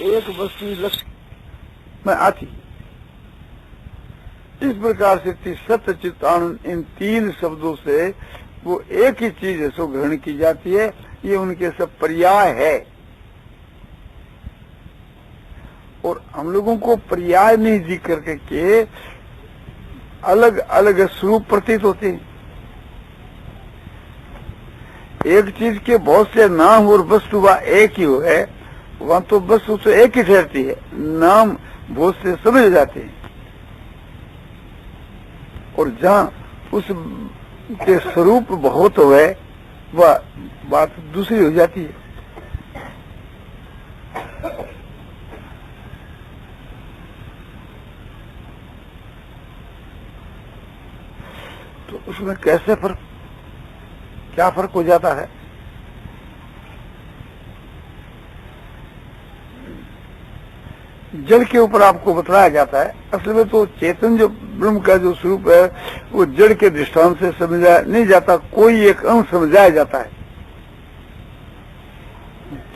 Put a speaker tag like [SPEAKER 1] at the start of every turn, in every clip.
[SPEAKER 1] एक वस्तु लक्ष्य में आती। इस प्रकार से सत्य चित्त आनंद इन तीन शब्दों से वो एक ही चीज है सो ग्रहण की जाती है। ये उनके सब पर्याय है और हम लोगों को पर्याय नहीं जी करके के अलग अलग स्वरूप प्रतीत होते हैं। एक चीज के बहुत से नाम और वस्तु वह एक ही है, वहां तो वस्तु तो एक ही ठहरती है, नाम बहुत से समझ जाते हैं और जहां उस के स्वरूप बहुत है वह बात दूसरी हो जाती है। तो उसमें कैसे फर्क, क्या फर्क हो जाता है? जड़ के ऊपर आपको बतलाया जाता है। असल में तो चेतन जो ब्रह्म का जो स्वरूप है वो जड़ के दृष्टांत से समझा नहीं जाता, कोई एक अंश समझाया जाता है।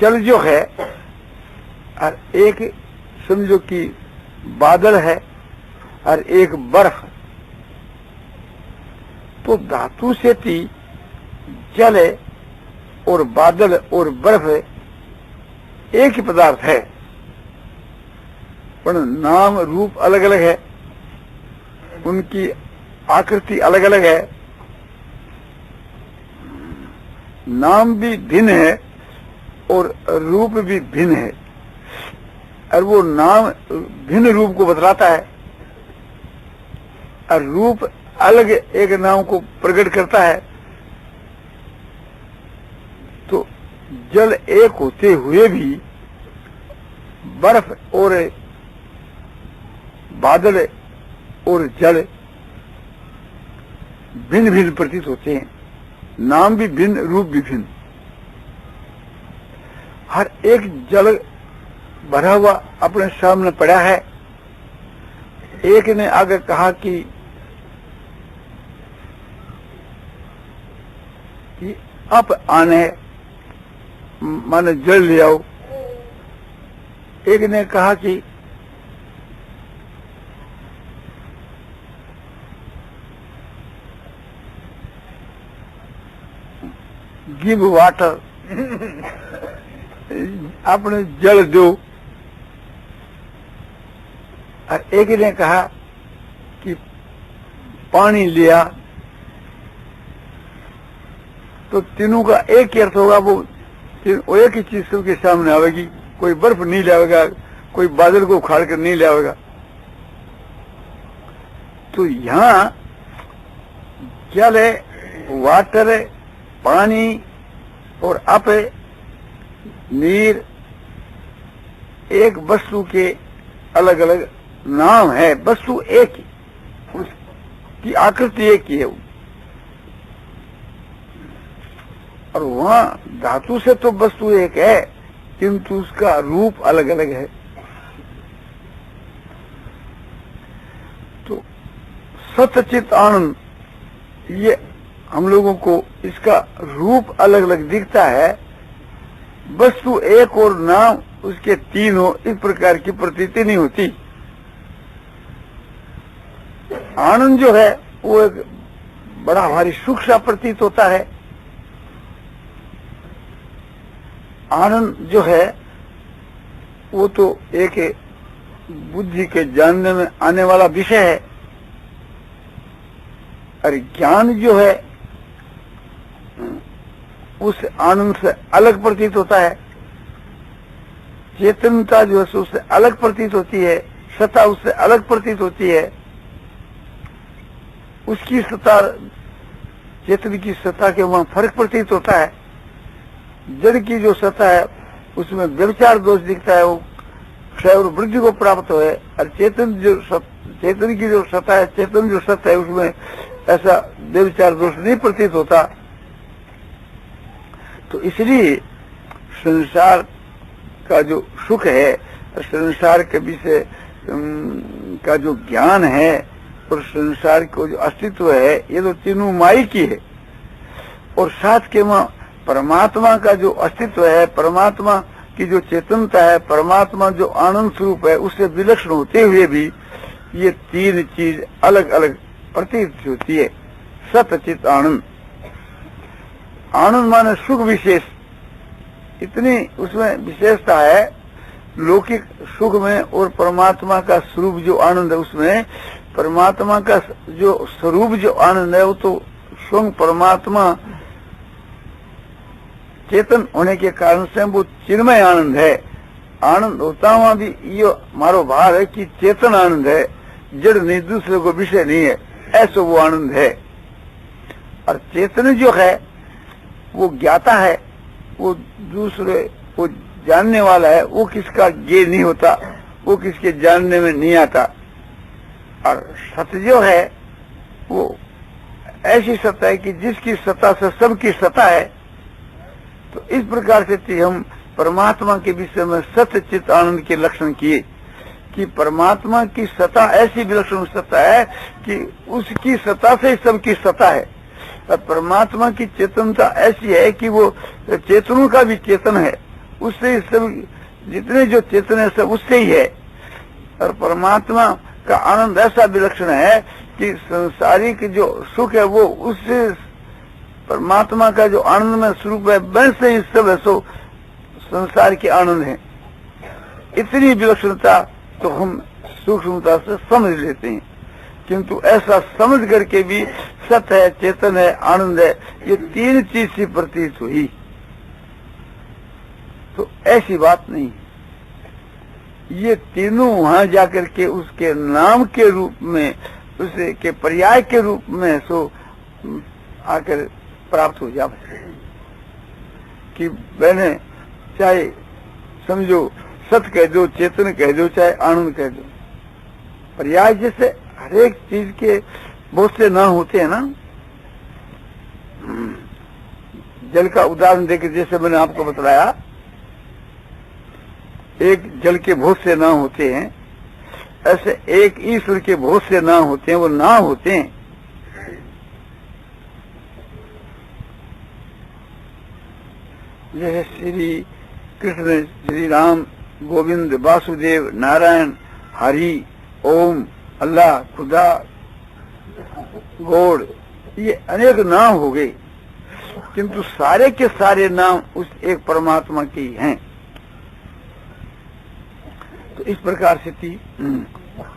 [SPEAKER 1] जल जो है और एक समझो कि बादल है और एक बर्फ, तो धातु से थी जल है और बादल और बर्फ एक ही पदार्थ है, पर नाम रूप अलग अलग है, उनकी आकृति अलग अलग है, नाम भी भिन्न है और रूप भी भिन्न है। और वो नाम भिन्न रूप को बतलाता है और रूप अलग एक नाम को प्रकट करता है। तो जल एक होते हुए भी बर्फ और बादल और जल भिन्न भिन्न प्रतीत होते हैं, नाम भी भिन्न रूप भी भिन्न। हर एक जल भरा हुआ अपने सामने पड़ा है। एक ने आगे कहा कि आप आने माने जल ले आओ। एक ने कहा कि गिव वाटर, आपने जल दो। और एक ने कहा कि पानी लिया। तो तीनों का एक ही अर्थ होगा, वो एक ही चीज सबके सामने आवेगी। कोई बर्फ नहीं लावेगा, कोई बादल को उखाड़ कर नहीं लावेगा। तो यहाँ जल है, वाटर है, पानी और अप है, नीर, एक वस्तु के अलग अलग नाम है, वस्तु एक ही, उसकी आकृति एक ही है। और वहां धातु से तो वस्तु एक है किंतु उसका रूप अलग अलग है। तो सत्यचित आनंद, ये हम लोगों को इसका रूप अलग अलग दिखता है, वस्तु एक और नाम उसके तीन हो, इस प्रकार की प्रतीति नहीं होती। आनंद जो है वो एक बड़ा भारी सुख सा प्रतीत होता है। आनंद जो है वो तो एक बुद्धि के जानने में आने वाला विषय है। और ज्ञान जो है उस आनंद से अलग प्रतीत होता है। चेतनता जो है उससे अलग प्रतीत होती है, सत्ता उससे अलग प्रतीत होती है। उसकी सत्ता, चेतन की सत्ता के वहां फर्क प्रतीत होता है। जड़ की जो सत्ता है उसमें व्यभिचार दोष दिखता है, वो क्षय और वृद्धि को प्राप्त हो है। और चेतन की जो सत्ता है, चेतन जो सत्ता है, उसमें ऐसा व्यभिचार दोष नहीं प्रतीत होता। तो इसलिए संसार का जो सुख है, संसार के विषय का जो ज्ञान है और संसार को जो अस्तित्व है, ये तो तीनों माई की है। और साथ के वहां परमात्मा का जो अस्तित्व है, परमात्मा कि जो चेतनता है, परमात्मा जो आनंद स्वरूप है, उससे विलक्षण होते हुए भी ये तीन चीज अलग अलग प्रतीत होती है। सत चित आनंद। आनंद माने सुख विशेष, इतनी उसमें विशेषता है लौकिक सुख में, और परमात्मा का स्वरूप जो आनंद है उसमें, परमात्मा का जो स्वरूप जो आनंद है वो तो स्वयं परमात्मा चेतन होने के कारण से वो चिन्मय आनंद है। आनंद होता हुआ भी ये मारो भाव है कि चेतन आनंद है, जड़ नहीं, दूसरे को विषय नहीं है, ऐसा वो आनंद है। और चेतन जो है वो ज्ञाता है, वो दूसरे को जानने वाला है, वो किसका ज्ञेय नहीं होता, वो किसके जानने में नहीं आता। और सत्य जो है वो ऐसी सत्ता है कि जिसकी सत्ता से सबकी सत्ता है। तो इस प्रकार से हम परमात्मा के विषय में सत्य चित्त आनंद के लक्षण किए कि परमात्मा की सत्ता ऐसी विलक्षण सत्ता है कि उसकी सत्ता से सबकी सत्ता है। और परमात्मा की चेतनता ऐसी है कि वो चेतनों का भी चेतन है, उससे सब जितने जो चेतन है सब उससे ही है। और परमात्मा का आनंद ऐसा विलक्षण है कि संसारिक जो सुख है वो उससे, परमात्मा का जो आनंदमय स्वरूप है वैसे ही सब है, सो संसार के आनंद है। इतनी विलक्षणता तो हम सूक्ष्मता से समझ लेते हैं, किंतु ऐसा समझ करके भी सत्य है, चेतन है, आनंद है, ये तीन चीज से प्रतीत हुई, तो ऐसी बात नहीं। ये तीनों वहां जाकर के उसके नाम के रूप में, उसे के पर्याय के रूप में सो आकर प्राप्त हो जाए कि मैंने चाहे समझो सत्य कह दो, चेतन कह दो, चाहे आनंद कह दो, पर्याय जैसे हर एक चीज के बहुत से नाम होते हैं ना। जल का उदाहरण देकर जैसे मैंने आपको बताया, एक जल के बहुत से नाम होते हैं, ऐसे एक ईश्वर के बहुत से नाम होते हैं। वो नाम होते हैं, जैसे श्री कृष्ण, श्री राम, गोविंद, वासुदेव, नारायण, हरि, ओम, अल्लाह, खुदा, गॉड, ये अनेक नाम हो गए, किंतु सारे के सारे नाम उस एक परमात्मा के ही हैं। तो इस प्रकार से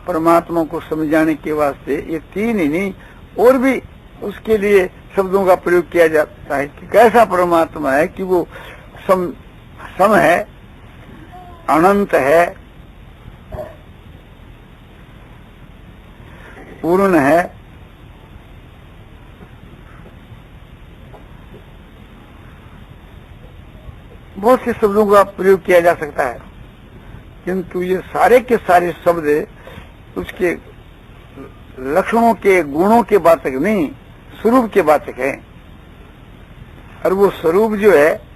[SPEAKER 1] परमात्मा को समझाने के वास्ते ये तीन ही नहीं और भी उसके लिए शब्दों का प्रयोग किया जाता है कि कैसा परमात्मा है कि वो सम है, अनंत है, पूर्ण है, बहुत से शब्दों का प्रयोग किया जा सकता है, किंतु ये सारे के सारे शब्द उसके लक्षणों के, गुणों के बातक नहीं, स्वरूप के बातक है। और वो स्वरूप जो है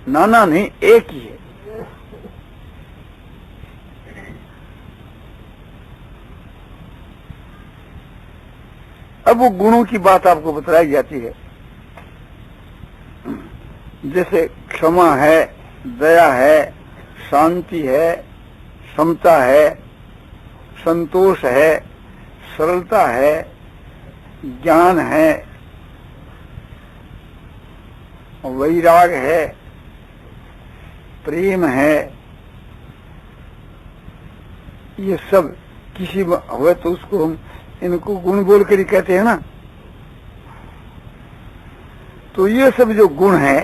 [SPEAKER 1] नाना नहीं, एक ही है। अब वो गुणों की बात आपको बताई जाती है, जैसे क्षमा है, दया है, शांति है, समता है, संतोष है, सरलता है, ज्ञान है, वैराग है, प्रेम है। ये सब किसी में हुए तो उसको हम इनको गुण बोल कर ही कहते हैं ना। तो ये सब जो गुण है,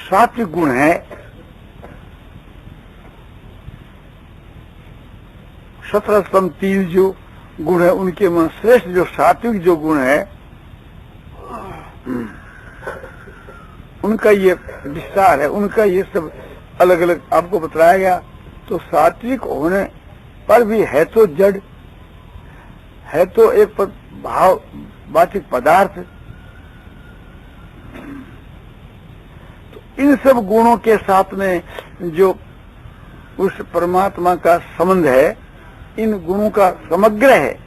[SPEAKER 1] सात्विक गुण है, सत्रह स्तंभ तीन जो गुण है उनके में श्रेष्ठ जो सात्विक जो गुण है उनका ये विस्तार है, उनका ये सब अलग अलग आपको बताया गया। तो सात्विक होने पर भी है तो जड़, है तो एक भाव वाचिक पदार्थ। तो इन सब गुणों के साथ में जो उस परमात्मा का संबंध है, इन गुणों का समग्र है।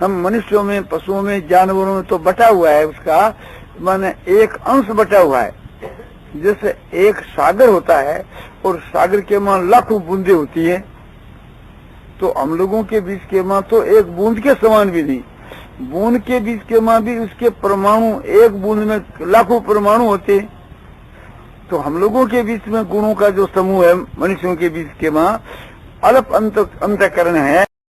[SPEAKER 1] हम मनुष्यों में, पशुओं में, जानवरों में तो बटा हुआ है उसका, माने एक अंश बचा हुआ है। जैसे एक सागर होता है और सागर के मां लाखों बूंदे होती है, तो हम लोगों के बीच के मां तो एक बूंद के समान भी नहीं, बूंद के बीच के मां भी उसके परमाणु, एक बूंद में लाखों परमाणु होते। तो हम लोगों के बीच में गुणों का जो समूह है, मनुष्यों के बीच के मां अल्प अंतःकरण है,